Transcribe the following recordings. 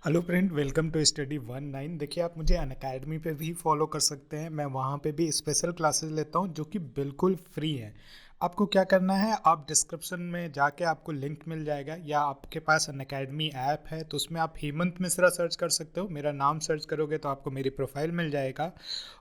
Hello friend, welcome to study 19। देखिए, आप मुझे अनअकैडमी पे भी फॉलो कर सकते हैं। मैं वहाँ पे भी स्पेशल क्लासेस लेता हूँ जो कि बिल्कुल फ्री है। आपको क्या करना है, आप डिस्क्रिप्शन में जाके आपको लिंक मिल जाएगा, या आपके पास अनअकैडमी ऐप है तो उसमें आप हेमंत मिश्रा सर्च कर सकते हो। मेरा नाम सर्च करोगे तो आपको मेरी प्रोफाइल मिल जाएगा।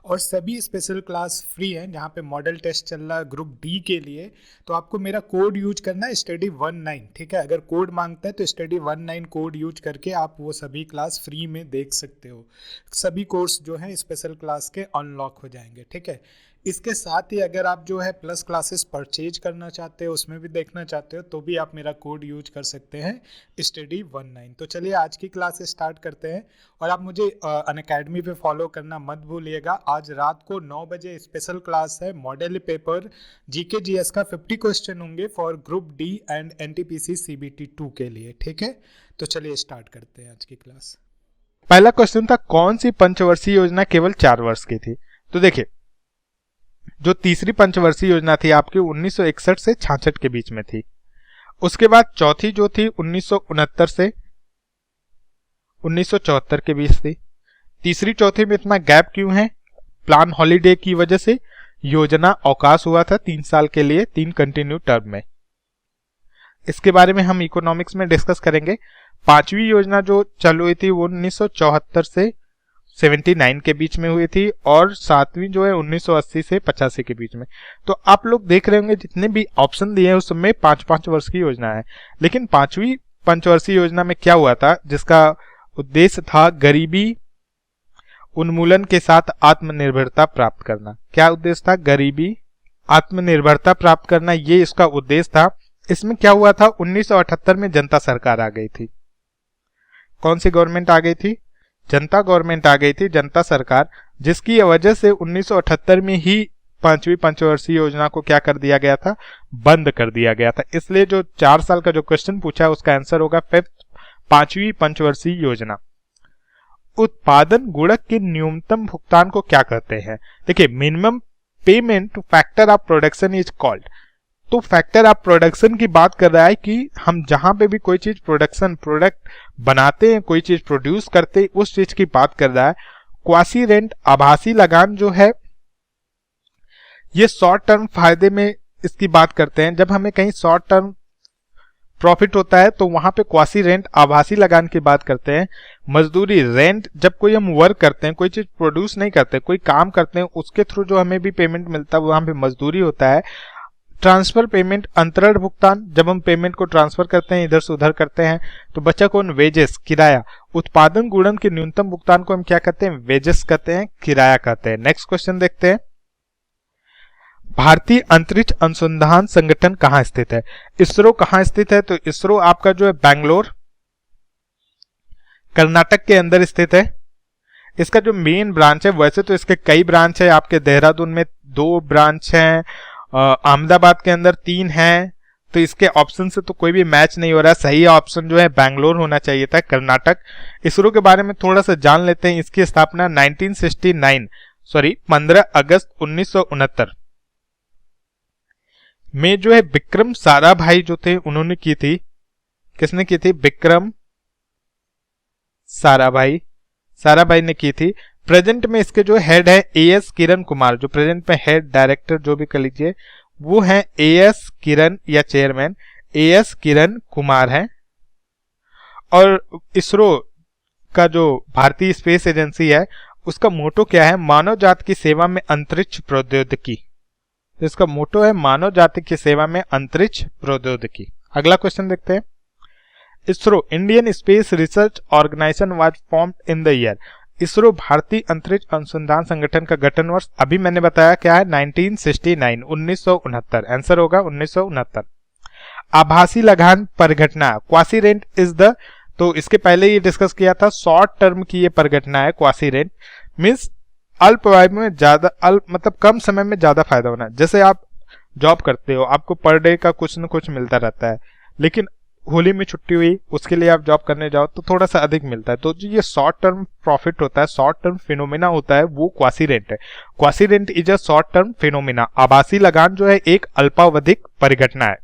और सभी स्पेशल क्लास फ्री हैं। जहाँ पे मॉडल टेस्ट चल रहा है ग्रुप डी के लिए, तो आपको मेरा कोड यूज करना है स्टडी 19। ठीक है, अगर कोड मांगता है तो स्टडी 19 कोड यूज करके आप वो सभी क्लास फ्री में देख सकते हो। सभी कोर्स जो हैं स्पेशल क्लास के अनलॉक हो जाएंगे। ठीक है, इसके साथ ही अगर आप जो है प्लस क्लासेस परचेज करना चाहते हो, उसमें भी देखना चाहते हो, तो भी आप मेरा कोड यूज कर सकते हैं स्टडी 19। तो चलिए आज की क्लास स्टार्ट करते हैं। और आप मुझे अनअकैडमी पे फॉलो करना मत भूलिएगा। आज रात को 9 बजे स्पेशल क्लास है, मॉडल पेपर जीके जीएस का 50 क्वेश्चन होंगे for group D and NTPC CBT 2 के लिए। ठीक है, तो चलिए स्टार्ट करते हैं आज की क्लास। पहला क्वेश्चन था, कौन सी पंचवर्षीय योजना केवल 4 वर्ष की थी? तो देखिए, जो तीसरी पंचवर्षीय योजना थी आपकी 1961 से 66 के बीच में थी। उसके बाद चौथी जो थी 1969 से 1974 के बीच थी। तीसरी चौथी में इतना गैप क्यों है? प्लान हॉलीडे की वजह से योजना अवकाश हुआ था 3 साल के लिए, 3 कंटिन्यू टर्म में। इसके बारे में हम इकोनॉमिक्स में डिस्कस करेंगे। पांचवी योजना जो चालू हुई थी वो 1974 से 79 के बीच में हुई थी, और सातवीं जो है 1980 से 85 के बीच में। तो आप लोग देख रहे होंगे जितने भी ऑप्शन दिए हैं उसमें 5-5 वर्ष की योजना है। लेकिन पांचवी पंचवर्षीय योजना में क्या हुआ था, जिसका उद्देश्य था गरीबी उन्मूलन के साथ आत्मनिर्भरता प्राप्त करना। क्या उद्देश्य था? गरीबी आत्मनिर्भरता प्राप्त करना, ये इसका उद्देश्य था। इसमें क्या हुआ था, 1978 में जनता सरकार आ गई थी। कौन सी गवर्नमेंट आ गई थी? जनता गवर्नमेंट आ गई थी, जनता सरकार, जिसकी वजह से 1978 में ही पांचवी पंचवर्षीय योजना को क्या कर दिया गया था? बंद कर दिया गया था। इसलिए जो 4 साल का जो क्वेश्चन पूछा है उसका आंसर होगा पांचवी पंचवर्षीय योजना। उत्पादन गुणक के न्यूनतम भुगतान को क्या कहते हैं? देखिए, minimum payment two factor of production is called. तो फैक्टर ऑफ प्रोडक्शन की बात कर रहा है कि हम जहां पे भी कोई चीज प्रोडक्ट बनाते हैं, कोई चीज प्रोड्यूस करते हैं, उस चीज की बात कर रहा है। क्वासी रेंट, आभासी लगान जो है, ये शॉर्ट टर्म फायदे में इसकी बात करते हैं। जब हमें कहीं शॉर्ट टर्म प्रॉफिट होता है तो वहां पे क्वासी रेंट, आभासी लगान की बात करते हैं। मजदूरी रेंट, जब कोई हम वर्क करते हैं, कोई चीज प्रोड्यूस नहीं करते, कोई काम करते हैं, उसके थ्रू जो हमें भी पेमेंट मिलता है वहां पे मजदूरी होता है। ट्रांसफर पेमेंट, अंतरण भुगतान, जब हम पेमेंट को ट्रांसफर करते हैं, इधर से उधर करते हैं। तो बचा कौन? वेजेस, किराया। उत्पादन गुणन के न्यूनतम भुगतान को हम क्या कहते हैं? वेजेस कहते हैं, किराया कहते हैं। नेक्स्ट क्वेश्चन देखते हैं, भारतीय अंतरिक्ष अनुसंधान संगठन कहां स्थित है? इसरो कहां स्थित है? तो इसरो आपका जो है बैंगलोर, कर्नाटक के अंदर स्थित है। इसका जो मेन ब्रांच है, वैसे तो इसके कई ब्रांच है, आपके देहरादून में 2 ब्रांच हैं, अहमदाबाद के अंदर 3 हैं। तो इसके ऑप्शन से तो कोई भी मैच नहीं हो रहा है। सही ऑप्शन जो है बैंगलोर होना चाहिए था, कर्नाटक। इसरो के बारे में थोड़ा सा जान लेते हैं। इसकी स्थापना 15 अगस्त 1969 में जो है विक्रम साराभाई जो थे उन्होंने की थी। किसने की थी? विक्रम साराभाई ने की थी। प्रेजेंट में इसके जो हेड है एएस किरण कुमार, जो प्रेजेंट में हेड डायरेक्टर जो भी कर लीजिए वो है एएस किरण, या चेयरमैन एएस किरण कुमार है। और इसरो का जो भारतीय स्पेस एजेंसी है उसका मोटो क्या है? मानव जाति की सेवा में अंतरिक्ष प्रौद्योगिकी। इसका मोटो है मानव जाति की सेवा में अंतरिक्ष प्रौद्योगिकी। अगला क्वेश्चन देखते हैं, ISRO Indian space research organization was formed in the year. ISRO भारतीय अंतरिक्ष अनुसंधान संगठन का गठन वर्ष अभी मैंने बताया क्या है? 1969, 1969। आंसर होगा 1969। आभासी लगान परिघटना, क्वासी रेंट इज द, तो इसके पहले ये डिस्कस किया था, शॉर्ट टर्म की ये परिघटना है। क्वासी रेंट मीन्स अल्पावधि में ज्यादा, मतलब कम समय में ज्यादा फायदा होना। जैसे आप जॉब करते हो, आपको पर डे का कुछ न कुछ मिलता रहता है, लेकिन होली में छुट्टी हुई, उसके लिए आप जॉब करने जाओ तो थोड़ा सा अधिक मिलता है। तो जो ये शॉर्ट टर्म प्रॉफिट होता है, शॉर्ट टर्म फिनोमिना होता है, वो क्वासी रेंट है। Quasi rent is a short term phenomena. आभासी लगान जो है एक अल्पावधिक परिघटना है।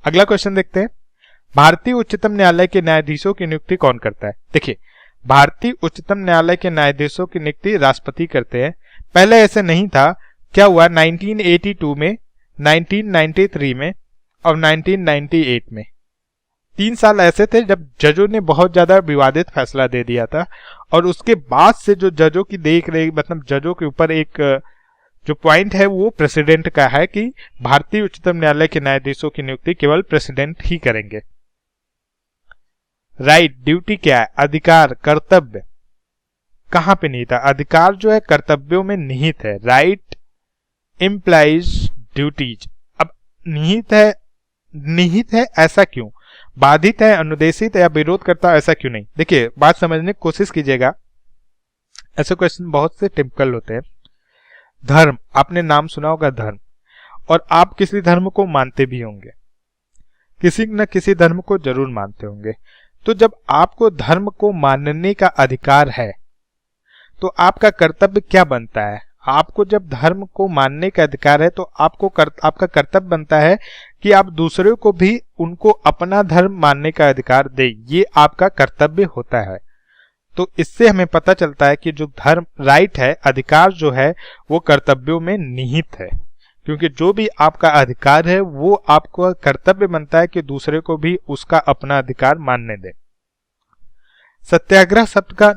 अगला क्वेश्चन देखते हैं, भारतीय उच्चतम न्यायालय के न्यायाधीशों की नियुक्ति कौन करता है? देखिए, भारतीय उच्चतम न्यायालय के न्यायाधीशों की नियुक्ति राष्ट्रपति करते हैं। पहले ऐसे नहीं था। क्या हुआ 1982 में, 1993 में और 1998 में 3 साल ऐसे थे जब जजों ने बहुत ज्यादा विवादित फैसला दे दिया था, और उसके बाद से जो जजों की देख रेख, मतलब जजों के ऊपर एक जो पॉइंट है वो प्रेसिडेंट का है कि भारतीय उच्चतम न्यायालय के न्यायाधीशों की नियुक्ति केवल प्रेसिडेंट ही करेंगे। राइट, ड्यूटी क्या है? अधिकार, कर्तव्य। कहां पे निहित है? अधिकार जो है कर्तव्यों में निहित है। Right implies duties. अब निहित है ऐसा क्यों? बाधित है, अनुदेशित है या विरोध करता है, ऐसा क्यों नहीं? देखिए, बात समझने की कोशिश कीजिएगा। ऐसे क्वेश्चन बहुत से टिपिकल होते हैं। धर्म, आपने नाम सुना होगा धर्म, और आप किसी धर्म को मानते भी होंगे, किसी न किसी धर्म को जरूर मानते होंगे। तो जब आपको धर्म को मानने का अधिकार है तो आपका कर्तव्य क्या बनता है? आपको जब धर्म को मानने का अधिकार है तो आपका कर्तव्य बनता है कि आप दूसरों को भी उनको अपना धर्म मानने का अधिकार दें। ये आपका कर्तव्य होता है। तो इससे हमें पता चलता है कि जो धर्म राइट है, अधिकार जो है, वो कर्तव्यों में निहित है, क्योंकि जो भी आपका अधिकार है वो आपका कर्तव्य बनता है कि दूसरे को भी उसका अपना अधिकार मानने दे। सत्याग्रह शब्द का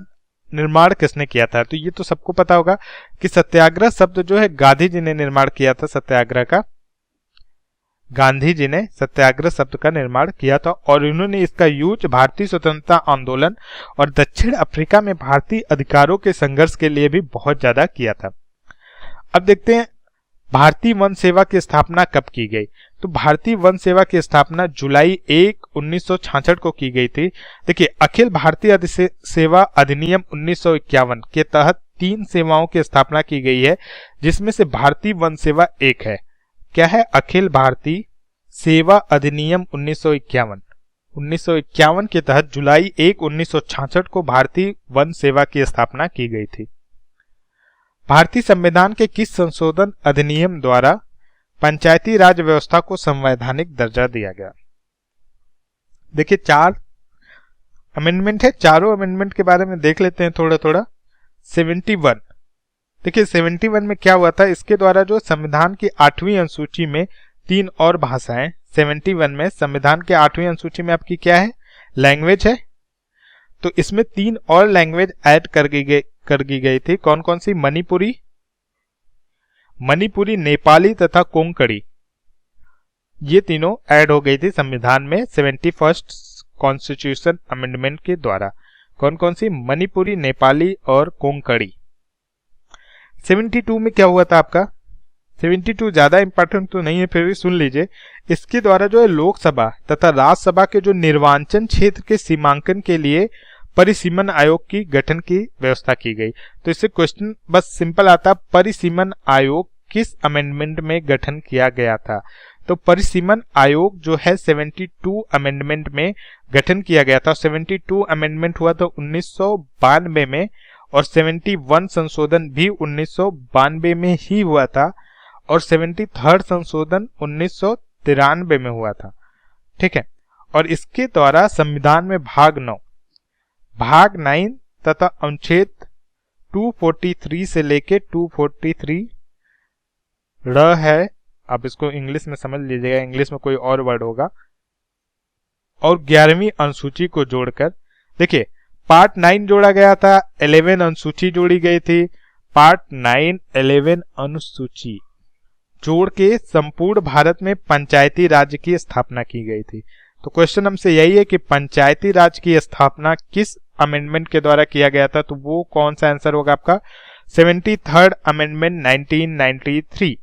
निर्माण किसने किया था? तो ये तो सबको पता होगा कि सत्याग्रह शब्द जो है गांधी जी ने निर्माण किया था। सत्याग्रह का गांधी जी ने सत्याग्रह शब्द का निर्माण किया था, और इन्होंने इसका यूज भारतीय स्वतंत्रता आंदोलन और दक्षिण अफ्रीका में भारतीय अधिकारों के संघर्ष के लिए भी बहुत ज्यादा किया था। अब देखते हैं भारतीय वन सेवा की स्थापना कब की गई। तो भारतीय वन सेवा की स्थापना जुलाई 1, 1966 को की गई थी। देखिए, अखिल भारतीय सेवा अधिनियम 1951 के तहत 3 सेवाओं की स्थापना की गई है, जिसमें से भारतीय वन सेवा एक है। क्या है? अखिल भारतीय सेवा अधिनियम 1951 के तहत जुलाई 1, 1966 को भारतीय वन सेवा की स्थापना की गई थी। भारतीय संविधान के किस संशोधन अधिनियम द्वारा पंचायती राज व्यवस्था को संवैधानिक दर्जा दिया गया? देखिए, 4 अमेंडमेंट है। चारों अमेंडमेंट के बारे में देख लेते हैं थोड़ा थोड़ा। 71, देखिए 71 में क्या हुआ था? इसके द्वारा जो संविधान की 8वीं अनुसूची में 3 और भाषाएं, 71 में संविधान के 8वीं अनुसूची में आपकी क्या है? लैंग्वेज है। तो इसमें 3 और लैंग्वेज ऐड कर दी गई थी। कौन कौन सी? मणिपुरी, नेपाली तथा कोंकणी। ये तीनों ऐड हो गई थी संविधान में 71st कॉन्स्टिट्यूशन अमेंडमेंट के द्वारा। कौन कौन सी? मणिपुरी, नेपाली और कोंकणी। 72 में क्या हुआ था आपका? 72 ज्यादा इंपॉर्टेंट तो नहीं है, फिर भी सुन लीजिए। इसके द्वारा जो है लोकसभा तथा राज्यसभा के जो निर्वाचन क्षेत्र के सीमांकन के लिए परिसीमन आयोग की गठन की व्यवस्था की गई। तो इससे क्वेश्चन बस सिंपल आता, परिसीमन आयोग किस अमेंडमेंट में गठन किया गया था? तो परिसीमन आयोग जो है 72 अमेंडमेंट में गठन किया गया था। 72 अमेंडमेंट हुआ था 1992 में, और 71 संशोधन भी 1992 में ही हुआ था, और 73rd संशोधन 1993 में हुआ था। ठीक है, और इसके द्वारा संविधान में भाग 9 तथा अनुच्छेद 243 से लेके 243 र है। आप इसको इंग्लिश में समझ लीजिएगा, इंग्लिश में कोई और वर्ड होगा। और 11वीं अनुसूची को जोड़कर, देखिए पार्ट 9 जोड़ा गया था, 11 अनुसूची जोड़ी गई थी। पार्ट 9, 11 अनुसूची जोड़ के संपूर्ण भारत में पंचायती राज की स्थापना की गई थी। तो क्वेश्चन हमसे यही है कि पंचायती राज की स्थापना किस अमेंडमेंट के द्वारा किया गया था? तो वो कौन सा आंसर होगा आपका? 73rd amendment 1993।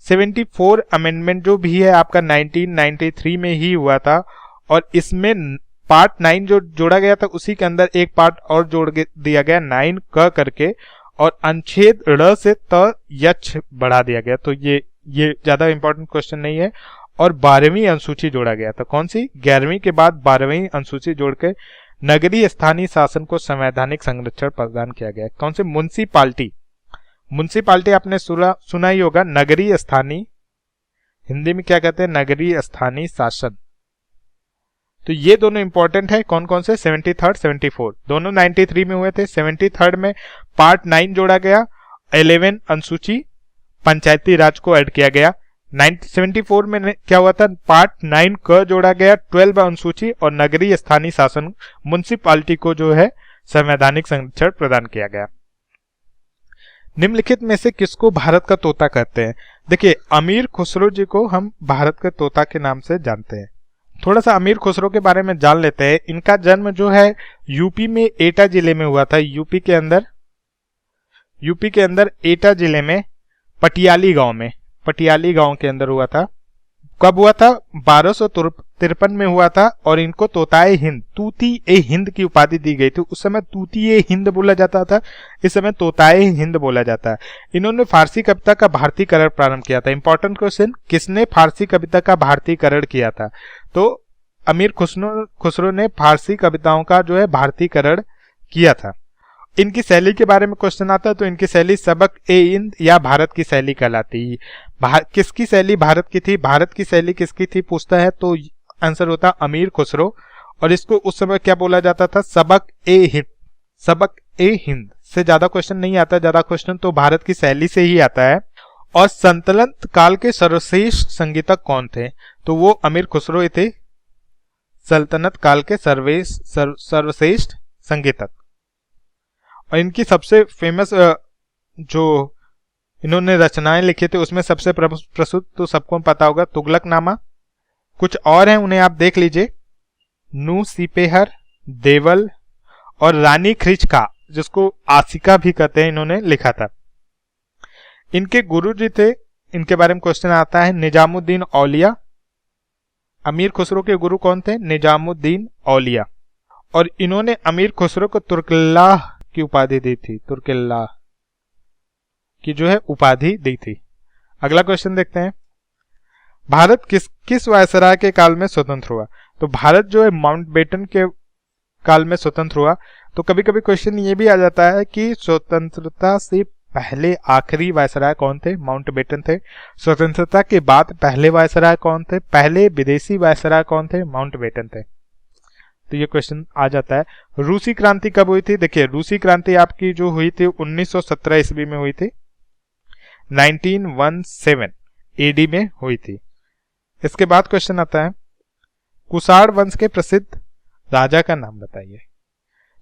74 अमेंडमेंट जो भी है आपका 1993 में ही हुआ था, और इसमें पार्ट 9 जो जोड़ा गया था उसी के अंदर एक पार्ट और जोड़ दिया गया 9 क करके, और अनुच्छेद ड़ से त यक्ष बढ़ा दिया गया। तो ये ज्यादा इंपॉर्टेंट क्वेश्चन नहीं है। और 12वीं अनुसूची जोड़ा गया था। कौन सी? 11वीं के बाद 12वीं अनुसूची जोड़ के नगरीय स्थानीय शासन को संवैधानिक संरक्षण प्रदान किया गया। कौन से? म्युनिसिपालिटी आपने सुना ही होगा। नगरीय स्थानीय, हिंदी में क्या कहते हैं? नगरीय स्थानीय शासन। तो ये दोनों इंपॉर्टेंट है। कौन कौन से? 73, 74 दोनों 93 में हुए थे। 73 में पार्ट 9 जोड़ा गया, 11 अनुसूची पंचायती राज को ऐड किया गया। 74 में क्या हुआ था? पार्ट 9 क जोड़ा गया, 12 अनुसूची और नगरीय स्थानीय शासन म्युनिसिपैलिटी को जो है संवैधानिक संरक्षण प्रदान किया गया। निम्नलिखित में से किसको भारत का तोता कहते हैं? देखिए, अमीर खुसरो जी को हम भारत के तोता के नाम से जानते हैं। थोड़ा सा अमीर खुसरो के बारे में जान लेते हैं। इनका जन्म जो है यूपी में एटा जिले में हुआ था। यूपी के अंदर एटा जिले में पटियाली गांव के अंदर हुआ था। कब हुआ था? 1253 में हुआ था और इनको तोताए हिंद, तूती ए हिंद की उपाधि दी गई थी। उस समय तूती ए हिंद बोला जाता था, इस समय तोताए हिंद बोला जाता है। इन्होंने फारसी कविता का भारतीकरण प्रारंभ किया था। इंपॉर्टेंट क्वेश्चन, किसने फारसी कविता का भारतीकरण किया था? तो अमीर खुसरो ने फारसी कविताओं का जो है भारतीकरण किया था। इनकी शैली के बारे में क्वेश्चन आता है तो इनकी शैली सबक ए हिंद या भारत की शैली कहलाती है। किसकी शैली भारत की थी? भारत की शैली किसकी थी पूछता है तो आंसर होता अमीर खुसरो। और इसको उस समय क्या बोला जाता था? सबक ए हिंद। सबक ए हिंद से ज्यादा क्वेश्चन नहीं आता, ज्यादा क्वेश्चन तो भारत की शैली से ही आता है। और सल्तनत काल के सर्वश्रेष्ठ संगीतक कौन थे? तो वो अमीर खुसरो थे, सल्तनत काल के सर्वश्रेष्ठ संगीतक। और इनकी सबसे फेमस जो इन्होंने रचनाएं लिखी थी उसमें सबसे प्रसिद्ध तो सबको पता होगा तुगलकनामा। कुछ और हैं, उन्हें आप देख लीजिए। नू सिपेहर, देवल और रानी खिचका, जिसको आशिका भी कहते हैं, इन्होंने लिखा था। इनके गुरु जी थे, इनके बारे में क्वेश्चन आता है, निजामुद्दीन औलिया। अमीर खुसरो के गुरु कौन थे? निजामुद्दीन औलिया। और इन्होंने अमीर खुसरो को तुर्किल्लाह की उपाधि दी थी, तुर्किल्लाह की जो है उपाधि दी थी। अगला क्वेश्चन देखते हैं, भारत किस वायसराय के काल में स्वतंत्र हुआ? तो भारत जो है माउंटबेटन के काल में स्वतंत्र हुआ। तो कभी कभी क्वेश्चन ये भी आ जाता है कि स्वतंत्रता से पहले आखिरी वायसराय कौन थे? माउंटबेटन थे। स्वतंत्रता के बाद पहले वायसराय कौन थे? पहले विदेशी वायसराय कौन थे? माउंटबेटन थे। तो ये क्वेश्चन आ जाता है। रूसी क्रांति कब हुई थी? देखिए, रूसी क्रांति आपकी जो हुई थी 1917 ईस्वी में हुई थी, 1917 एडी में हुई थी। इसके बाद क्वेश्चन आता है, कुषाण वंश के प्रसिद्ध राजा का नाम बताइए।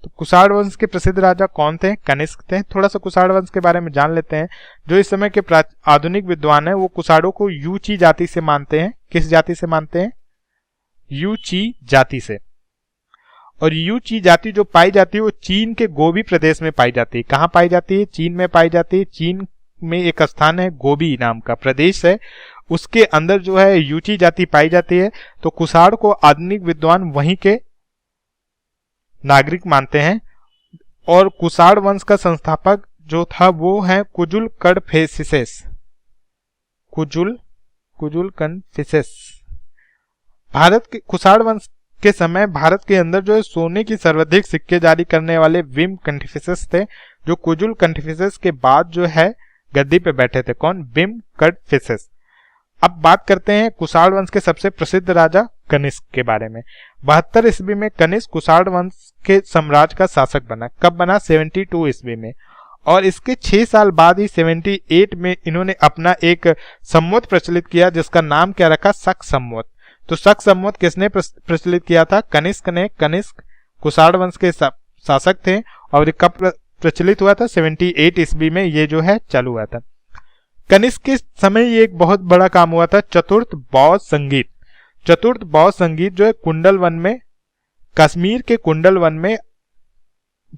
तो कुषाण वंश के प्रसिद्ध राजा कौन थे? कनिष्क थे। थोड़ा सा कुषाण वंश के बारे में जान लेते हैं। जो इस समय के आधुनिक विद्वान है वो कुषाणों को यूची जाति से मानते हैं। किस जाति से मानते हैं? यूची जाति से। और यूची जाति जो पाई जाती है वो चीन के गोबी प्रदेश में पाई जाती है। कहाँ पाई जाती है? चीन में पाई जाती है। चीन में एक स्थान है, गोबी नाम का प्रदेश है, उसके अंदर जो है यूची जाति पाई जाती है। तो कुषाण को आधुनिक विद्वान वहीं के नागरिक मानते हैं। और कुषाण वंश का संस्थापक जो था वो है कुजुल कडफिसेस। कुजुल कन्फिसेस। भारत के कुषाण वंश के समय भारत के अंदर जो है सोने की सर्वाधिक सिक्के जारी करने वाले विम कंटिफिसेस थे, जो कुजुल कंटिफिसेस के बाद जो है गद्दी पे बैठे थे। कौन? विम कंटिफिसेस। अब बात करते हैं कुषाण वंश के सबसे प्रसिद्ध राजा कनिष्क के बारे में। 72 ईस्वी में कनिष्क कुषाण वंश के साम्राज्य का शासक बना। कब बना? 72 ईस्वी में। और इसके 6 साल बाद ही 78 में इन्होंने अपना एक संवत प्रचलित किया जिसका नाम क्या रखा? शक संवत। तो शक संवत किसने प्रचलित किया था? कनिष्क ने। कनिष्क कुषाण वंश के शासक थे और कब प्रचलित हुआ था? 78 ईस्वी में ये जो है चालू हुआ था। कनिष्क के समय ये एक बहुत बड़ा काम हुआ था, चतुर्थ बौद्ध संगीत। चतुर्थ बौद्ध संगीत जो है कुंडलवन में, कश्मीर के कुंडलवन में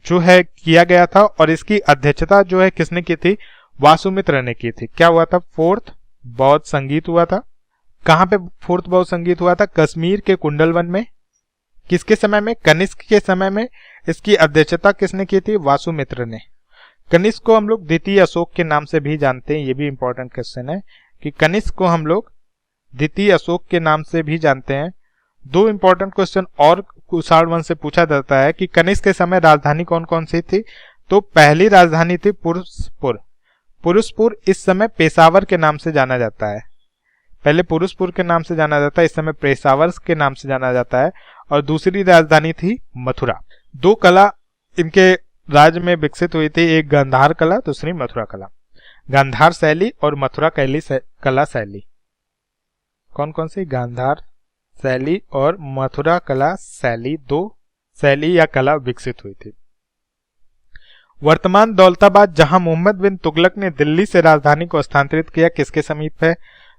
जो है किया गया था। और इसकी अध्यक्षता जो है किसने की थी? वासुमित्र ने की थी। क्या हुआ था? फोर्थ बौद्ध संगीत हुआ था। कहां पे फोर्थ बौद्ध संगीत हुआ था? कश्मीर के कुंडलवन में। किसके समय में? कनिष्क के समय में। इसकी अध्यक्षता किसने की थी? वासुमित्र ने। कनिष्क को हम लोग द्वितीय अशोक के नाम से भी जानते हैं। ये भी इंपॉर्टेंट क्वेश्चन है कि कनिष्क को हम लोग द्वितीय अशोक के नाम से भी जानते हैं। 2 इंपॉर्टेंट क्वेश्चन और कुषाण वंश से पूछा जाता है कि कनिष्क के समय राजधानी कौन कौन सी थी? तो पहली राजधानी थी पुरुषपुर। पुरुषपुर इस समय पेशावर के नाम से जाना जाता है। पहले पुरुषपुर के नाम से जाना जाता है, इस समय पेशावर के नाम से जाना जाता है। और दूसरी राजधानी थी मथुरा। दो कला इनके राज्य में विकसित हुई थी, एक गांधार कला, दूसरी मथुरा कला। गांधार शैली और मथुरा कला शैली कौन कौन सी? गांधार शैली और मथुरा कला शैली, दो शैली या कला विकसित हुई थी। वर्तमान दौलताबाद, जहां मोहम्मद बिन तुगलक ने दिल्ली से राजधानी को स्थानांतरित किया, किसके समीप है?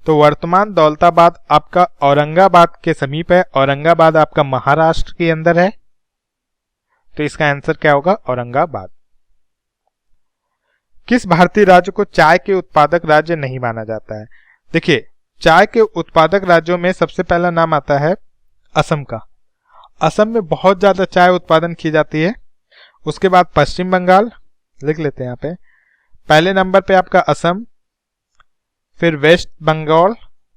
तो वर्तमान दौलताबाद आपका औरंगाबाद के समीप है। औरंगाबाद आपका महाराष्ट्र के अंदर है, तो इसका आंसर क्या होगा? औरंगाबाद। किस भारतीय राज्य को चाय के उत्पादक राज्य नहीं माना जाता है? देखिए, चाय के उत्पादक राज्यों में सबसे पहला नाम आता है असम का। असम में बहुत ज्यादा चाय उत्पादन की जाती है। उसके बाद पश्चिम बंगाल, लिख लेते हैं यहाँ पे, पहले नंबर पे आपका असम, फिर वेस्ट बंगाल,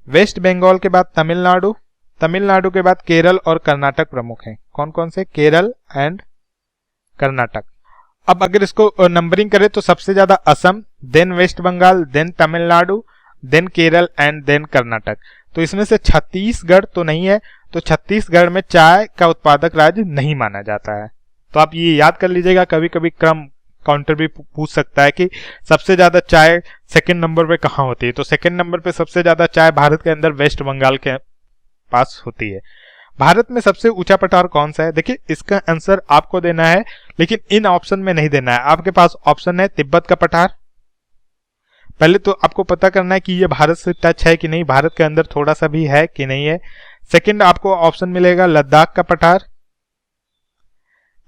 वेस्ट बंगाल के बाद तमिलनाडु, तमिलनाडु के बाद केरल और कर्नाटक प्रमुख हैं। कौन कौन से? केरल एंड कर्नाटक। अब अगर इसको नंबरिंग करें तो सबसे ज्यादा Assam, then West Bengal, then Tamil Nadu, then Kerala and then Karnataka. तो इसमें से छत्तीसगढ़ तो नहीं है, तो छत्तीसगढ़ में चाय का उत्पादक राज्य नहीं माना जाता है। तो आप ये याद कर लीजिएगा, कभी कभी क्रम काउंटर भी पूछ सकता है कि सबसे ज्यादा चाय सेकंड नंबर पे कहाँ होती है। तो सेकंड नंबर पे सबसे ज्यादा चाय भारत के अंदर वेस्ट बंगाल के पास होती है। भारत में सबसे ऊंचा पठार कौन सा है? देखिए, इसका आंसर आपको देना है, लेकिन इन ऑप्शन में नहीं देना है। आपके पास ऑप्शन है तिब्बत का पठार। पहले तो आपको पता करना है कि ये भारत से टच है कि नहीं, भारत के अंदर थोड़ा सा भी है कि नहीं है। सेकंड आपको ऑप्शन मिलेगा लद्दाख का पठार,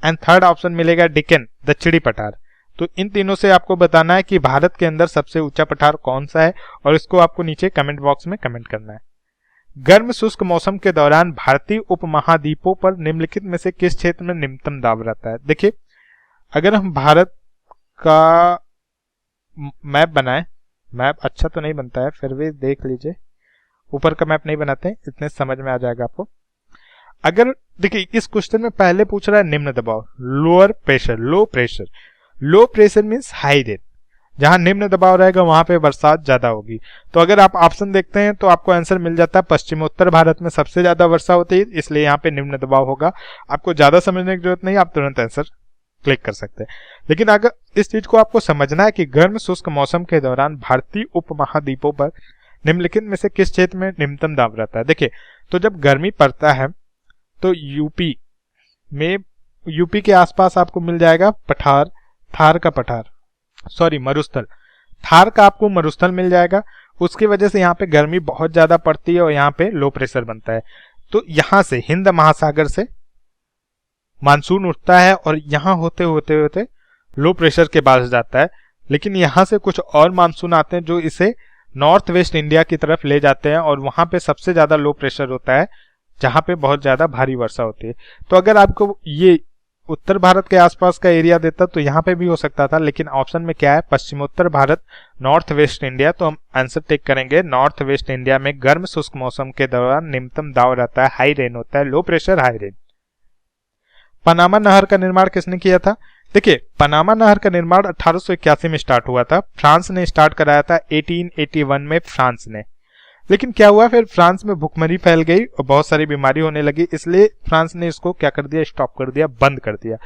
एंड थर्ड ऑप्शन मिलेगा डेक्कन दक्षिणी पठार। तो इन तीनों से आपको बताना है कि भारत के अंदर सबसे ऊंचा पठार कौन सा है, और इसको आपको नीचे कमेंट बॉक्स में कमेंट करना है। गर्म शुष्क मौसम के दौरान भारतीय उपमहाद्वीपों पर निम्नलिखित में से किस क्षेत्र में निम्नतम दाब रहता है? देखिए, अगर हम भारत का मैप बनाएं, मैप अच्छा तो नहीं बनता है, फिर भी देख लीजिए, ऊपर का मैप नहीं बनाते हैं, इतने समझ में आ जाएगा आपको। अगर देखिए, इस क्वेश्चन में पहले पूछ रहा है निम्न दबाव, lower pressure, low pressure. Low pressure means high rain, जहां निम्न दबाव रहेगा वहां पे बरसात ज्यादा होगी। तो अगर आप ऑप्शन देखते हैं तो आपको आंसर मिल जाता है पश्चिमोत्तर भारत में सबसे ज्यादा वर्षा होती है, इसलिए यहाँ पे निम्न दबाव होगा। आपको ज्यादा समझने की जरूरत नहीं, आप तुरंत आंसर क्लिक कर सकते हैं। लेकिन अगर इस चीज को आपको समझना है कि गर्म शुष्क मौसम के दौरान भारतीय उपमहाद्वीपों पर निम्नलिखित में से किस क्षेत्र में निम्नतम दाब रहता है? देखिए, तो जब गर्मी पड़ता है तो यूपी के आसपास आपको मिल जाएगा पठार, थार का पठार, सॉरी मरुस्थल, थार का आपको मरुस्थल मिल जाएगा। उसकी वजह से यहाँ पे गर्मी बहुत ज्यादा पड़ती है और यहाँ पे लो प्रेशर बनता है। तो यहाँ से हिंद महासागर से मानसून उठता है और यहाँ होते होते लो प्रेशर के पास जाता है। लेकिन यहाँ से कुछ और मानसून आते हैं जो इसे नॉर्थ वेस्ट इंडिया की तरफ ले जाते हैं, और वहां पे सबसे ज्यादा लो प्रेशर होता है, जहां पे बहुत ज्यादा भारी वर्षा होती है। तो अगर आपको ये उत्तर भारत के आसपास का एरिया देता तो यहाँ पे भी हो सकता था, लेकिन ऑप्शन में क्या है? पश्चिमोत्तर भारत, नॉर्थ वेस्ट इंडिया। तो हम आंसर टिक करेंगे, नॉर्थ वेस्ट इंडिया में गर्म शुष्क मौसम के दौरान निम्नतम दाब रहता है, हाई रेन होता है, low pressure high rain. Panama नहर का निर्माण किसने किया था? देखिए, पनामा नहर का निर्माण 1881 में स्टार्ट हुआ था। फ्रांस ने स्टार्ट कराया था 1881 में, फ्रांस ने। लेकिन क्या हुआ, फिर फ्रांस में भुखमरी फैल गई और बहुत सारी बीमारी होने लगी, इसलिए फ्रांस ने इसको क्या कर दिया? स्टॉप कर दिया, बंद कर दिया।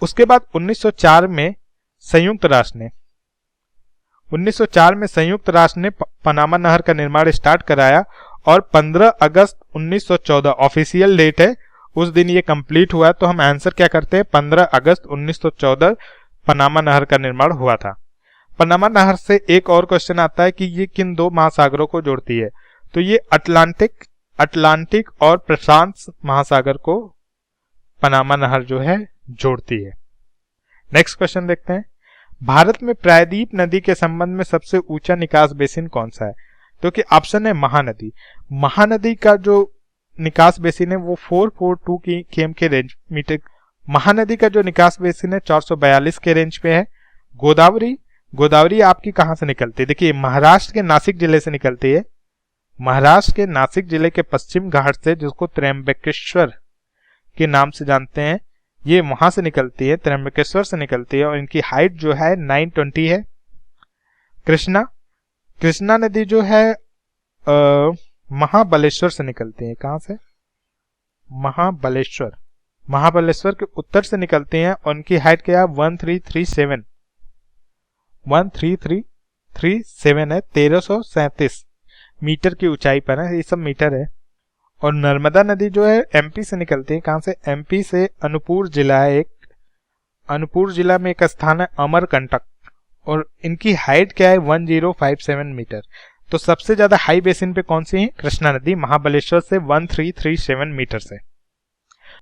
उसके बाद 1904 में संयुक्त राष्ट्र ने पनामा नहर का निर्माण स्टार्ट कराया, और 15 अगस्त 1914 ऑफिशियल डेट है, उस दिन ये कंप्लीट हुआ। तो हम आंसर क्या करते हैं? 15 अगस्त 1914 पनामा नहर का निर्माण हुआ था। पनामा नहर से एक और क्वेश्चन आता है कि ये किन दो महासागरों को जोड़ती है? तो ये अटलांटिक और प्रशांत महासागर को पनामा नहर जो है जोड़ती है। नेक्स्ट क्वेश्चन देखते हैं। भारत में प्रायद्वीप नदी के संबंध में सबसे ऊंचा निकास बेसिन कौन सा है? तो कि ऑप्शन है महानदी। महानदी का जो निकास बेसिन है वो 442 km के रेंज मीटर। महानदी का जो निकास बेसिन है 442 के रेंज पे है। गोदावरी आपकी कहां से निकलती है? देखिए, महाराष्ट्र के नासिक जिले से निकलती है। महाराष्ट्र के नासिक जिले के पश्चिम घाट से, जिसको त्र्यंबकेश्वर के नाम से जानते हैं, ये वहां से निकलती है, त्र्यंबकेश्वर से निकलती है, और इनकी हाइट जो है 920 है। कृष्णा नदी जो है महाबलेश्वर से निकलती है। कहां से? महाबलेश्वर। महाबलेश्वर के उत्तर से निकलते हैं और उनकी हाइट क्या है 1337 है, 1337 मीटर की ऊंचाई पर है, ये सब मीटर है। और नर्मदा नदी जो है एमपी से निकलती है, कहां से, एमपी से। अनूपपुर जिला है एक, अनूपपुर जिला में एक स्थान है अमरकंटक और इनकी हाइट क्या है 1057 मीटर। तो सबसे ज्यादा हाई बेसिन पे कौन सी है, कृष्णा नदी, महाबलेश्वर से 1337 मीटर से।